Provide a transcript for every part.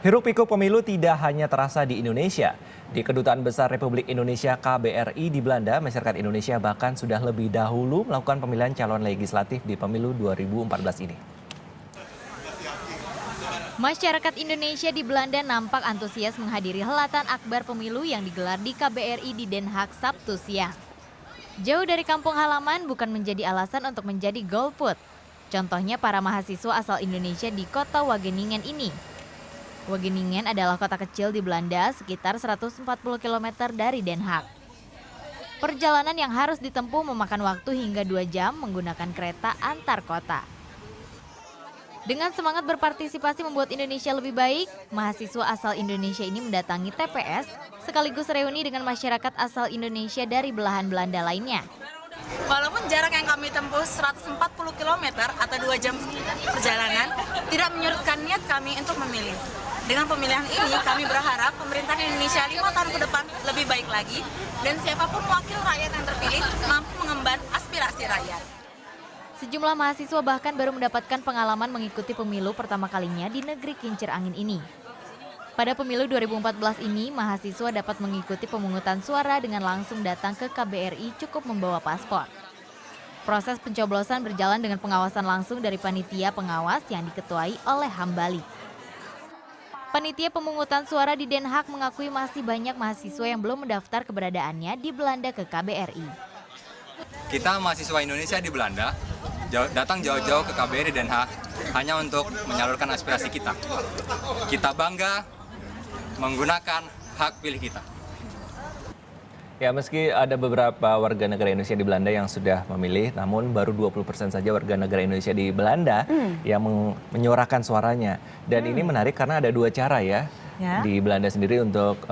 Hiruk-pikuk pemilu tidak hanya terasa di Indonesia. Di Kedutaan Besar Republik Indonesia KBRI di Belanda, masyarakat Indonesia bahkan sudah lebih dahulu melakukan pemilihan calon legislatif di pemilu 2014 ini. Masyarakat Indonesia di Belanda nampak antusias menghadiri helatan akbar pemilu yang digelar di KBRI di Den Haag Sabtu siang. Jauh dari kampung halaman bukan menjadi alasan untuk menjadi golput. Contohnya para mahasiswa asal Indonesia di kota Wageningen ini. Wageningen adalah kota kecil di Belanda sekitar 140 km dari Den Haag. Perjalanan yang harus ditempuh memakan waktu hingga 2 jam menggunakan kereta antar kota. Dengan semangat berpartisipasi membuat Indonesia lebih baik, mahasiswa asal Indonesia ini mendatangi TPS sekaligus reuni dengan masyarakat asal Indonesia dari belahan Belanda lainnya. Walaupun jarak yang kami tempuh 140 km atau 2 jam perjalanan, tidak menyurutkan niat kami untuk memilih. Dengan pemilihan ini, kami berharap pemerintahan Indonesia 5 tahun ke depan lebih baik lagi, dan siapapun wakil rakyat yang terpilih mampu mengemban aspirasi rakyat. Sejumlah mahasiswa bahkan baru mendapatkan pengalaman mengikuti pemilu pertama kalinya di negeri kincir angin ini. Pada pemilu 2014 ini, mahasiswa dapat mengikuti pemungutan suara dengan langsung datang ke KBRI cukup membawa paspor. Proses pencoblosan berjalan dengan pengawasan langsung dari panitia pengawas yang diketuai oleh Hambali. Panitia pemungutan suara di Den Haag mengakui masih banyak mahasiswa yang belum mendaftar keberadaannya di Belanda ke KBRI. Kita mahasiswa Indonesia di Belanda datang jauh-jauh ke KBRI Den Haag hanya untuk menyalurkan aspirasi kita. Kita bangga menggunakan hak pilih kita. Ya, meski ada beberapa warga negara Indonesia di Belanda yang sudah memilih, namun baru 20% saja warga negara Indonesia di Belanda yang menyuarakan suaranya. Dan ini menarik karena ada 2 cara ya di Belanda sendiri untuk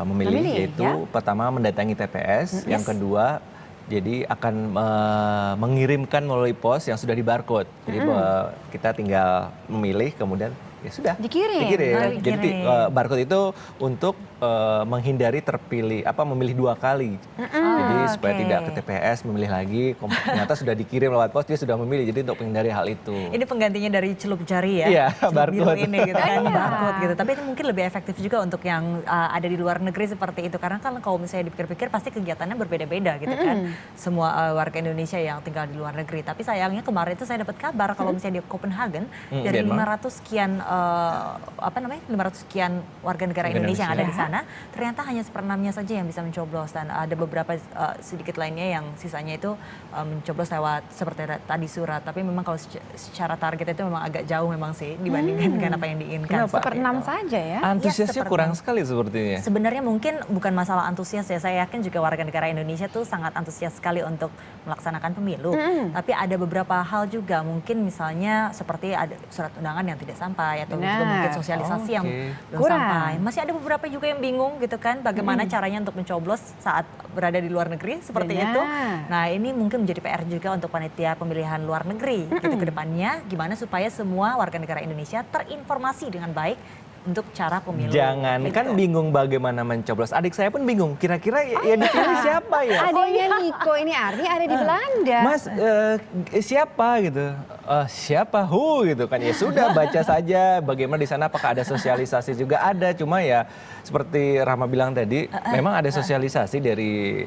memilih, yaitu pertama mendatangi TPS, yang kedua jadi akan mengirimkan melalui pos yang sudah di-barcode. Jadi kita tinggal memilih, kemudian ya sudah dikirim. Jadi barcode itu untuk menghindari memilih 2 kali. Jadi supaya tidak ke TPS memilih lagi, ternyata sudah dikirim lewat pos, dia sudah memilih. Jadi untuk menghindari hal itu. Ini penggantinya dari celup jari ya. Iya, barcode ini gitu kan, barcode gitu. Tapi itu mungkin lebih efektif juga untuk yang ada di luar negeri seperti itu, karena kan kalau misalnya dipikir-pikir pasti kegiatannya berbeda-beda gitu kan. Semua warga Indonesia yang tinggal di luar negeri. Tapi sayangnya kemarin itu saya dapat kabar kalau misalnya di Copenhagen dari 500 sekian 500 sekian warga negara Indonesia yang ada di sana, ternyata hanya 1/6-nya saja yang bisa mencoblos, dan ada beberapa sedikit lainnya yang sisanya itu mencoblos lewat seperti tadi surat. Tapi memang kalau secara target itu memang agak jauh memang sih dibandingkan dengan apa yang diinginkan. 1/6 saja ya? Antusiasnya kurang sekali sepertinya. Sebenarnya mungkin bukan masalah antusias ya, saya yakin juga warga negara Indonesia tuh sangat antusias sekali untuk melaksanakan pemilu. Tapi ada beberapa hal juga, mungkin misalnya seperti ada surat undangan yang tidak sampai, atau juga mungkin sosialisasi yang belum sampai. Masih ada beberapa juga yang bingung gitu kan, bagaimana caranya untuk mencoblos saat berada di luar negeri seperti itu. Nah, ini mungkin menjadi PR juga untuk panitia pemilihan luar negeri gitu ke depannya, gimana supaya semua warga negara Indonesia terinformasi dengan baik untuk cara pemilu. Jangan kan bingung bagaimana mencoblos. Adik saya pun bingung. Kira-kira yang dipilih siapa ya? Adanya Niko ini Arni ada di Belanda. Mas, siapa gitu? Siapa? Gitu kan. Ya sudah, baca saja bagaimana di sana, apakah ada sosialisasi juga ada. Cuma ya seperti Rahma bilang tadi, memang ada sosialisasi dari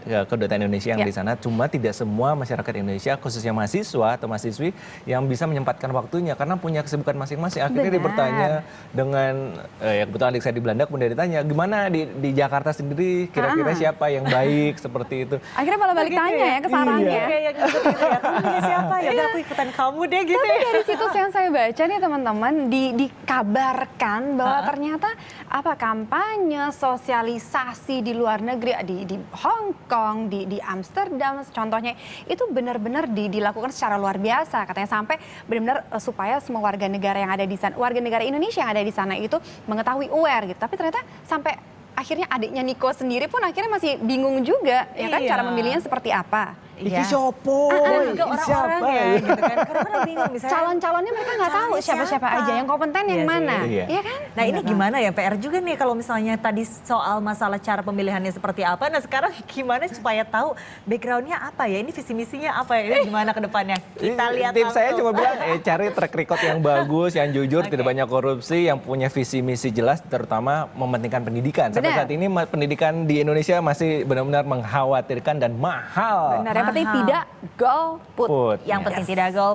Kedutaan Indonesia yang di sana. Cuma tidak semua masyarakat Indonesia, khususnya mahasiswa atau mahasiswi yang bisa menyempatkan waktunya karena punya kesibukan masing-masing. Akhirnya dia bertanya dengan kebetulan adik saya di Belanda, kemudian ditanya gimana di Jakarta sendiri kira-kira siapa yang baik seperti itu. Akhirnya malah balik tanya ya ke sarangnya. Kayak gitu ya. Kamu siapa ya? Aku ikutan kamu deh gitu. Tapi dari situs yang saya baca nih teman-teman, dikabarkan bahwa ternyata kampanye sosialisasi di luar negeri, di Hong Kong, di Amsterdam contohnya, itu benar-benar dilakukan secara luar biasa. Katanya sampai benar-benar supaya semua warga negara yang ada di sana, warga negara Indonesia yang ada di sana itu mengetahui, aware gitu. Tapi ternyata sampai akhirnya adiknya Niko sendiri pun akhirnya masih bingung juga ya kan, cara memilihnya seperti apa. Iki ya. sopo, Dan juga iki orang-orang siapa? ya gitu kan. Kadang-kadang bingung misalnya. Calon-calonnya mereka nggak tahu Calonnya siapa-siapa siapa? aja, yang kompeten yang Iya sih. mana, Iya. iya kan? Nah ini gimana ya PR juga nih kalau misalnya tadi soal masalah cara pemilihannya seperti apa. Nah sekarang gimana supaya tahu backgroundnya apa ya, ini visi misinya apa ya, ini gimana ke depannya. Kita lihat Tips saya langsung. cuma bilang cari track record yang bagus, yang jujur, tidak banyak korupsi, yang punya visi misi jelas, terutama mementingkan pendidikan. Sampai Benar. saat ini pendidikan di Indonesia masih benar-benar mengkhawatirkan dan mahal. Benar, yang penting Mahal. tidak golput. Put. Yang penting tidak gol.